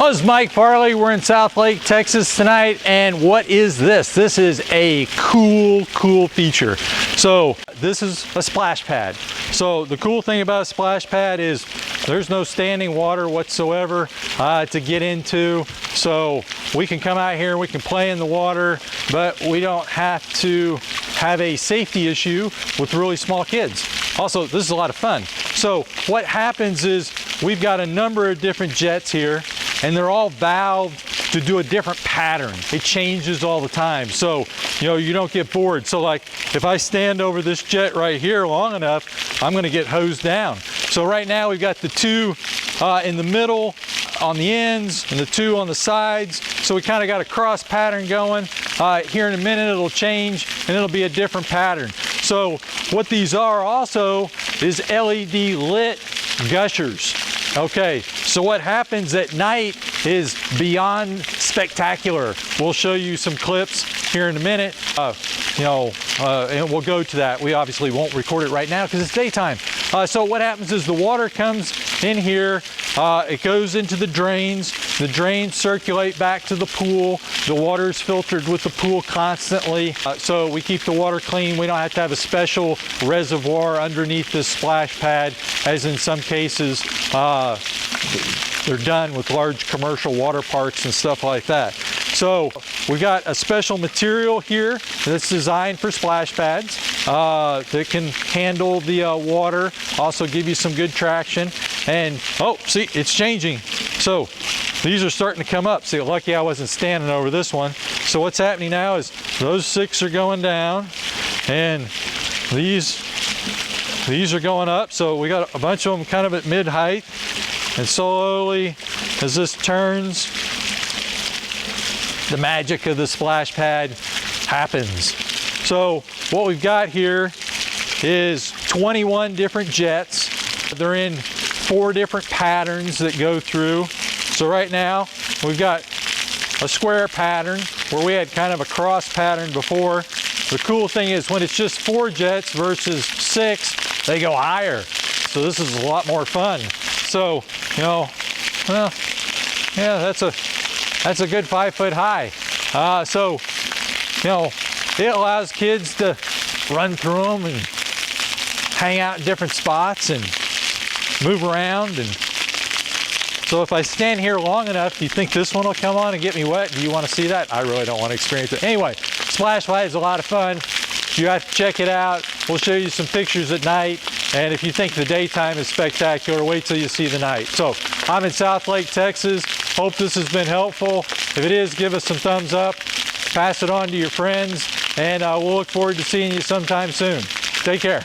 This is Mike Farley. We're in South Lake, Texas tonight, and what is this? This is a cool feature. So this is a splash pad. So the cool thing about a splash pad is there's no standing water whatsoever to get into. So we can come out here and we can play in the water, but we don't have to have a safety issue with really small kids. Also, this is a lot of fun. So what happens is we've got a number of different jets here, and they're all valved to do a different pattern. It changes all the time. So, you don't get bored. So like if I stand over this jet right here long enough, I'm gonna get hosed down. So right now we've got the two in the middle on the ends and the two on the sides. So we kind of got a cross pattern going. Here in a minute it'll change and it'll be a different pattern. So what these are also is LED lit gushers. Okay, so what happens at night is beyond spectacular. We'll show you some clips here in a minute, and we'll go to that. We obviously won't record it right now because it's daytime. So what happens is the water comes in here, it goes into the drains circulate back to the pool. The water is filtered with the pool constantly, so we keep the water clean. We don't have to have a special reservoir underneath this splash pad, as in some cases they're done with large commercial water parks and stuff like that. So we've got a special material here that's designed for splash pads that can handle the water, also give you some good traction. And oh, see, it's changing. So these are starting to come up. See, lucky I wasn't standing over this one. So what's happening now is those 6 are going down and these are going up. So we got a bunch of them kind of at mid-height, and slowly as this turns, the magic of the splash pad happens. So what we've got here is 21 different jets. They're in 4 different patterns that go through. So right now we've got a square pattern where we had kind of a cross pattern before. The cool thing is when it's just 4 jets versus 6, they go higher. So this is a lot more fun. So, well, yeah, that's a good 5 foot high. So, it allows kids to run through them and hang out in different spots and move around. And so if I stand here long enough, do you think this one will come on and get me wet? Do you want to see that? I really don't want to experience it. Anyway, splash pad is a lot of fun. You have to check it out. We'll show you some pictures at night. And if you think the daytime is spectacular, wait till you see the night. So I'm in South Lake, Texas. Hope this has been helpful. If it is, give us some thumbs up. Pass it on to your friends. And we'll look forward to seeing you sometime soon. Take care.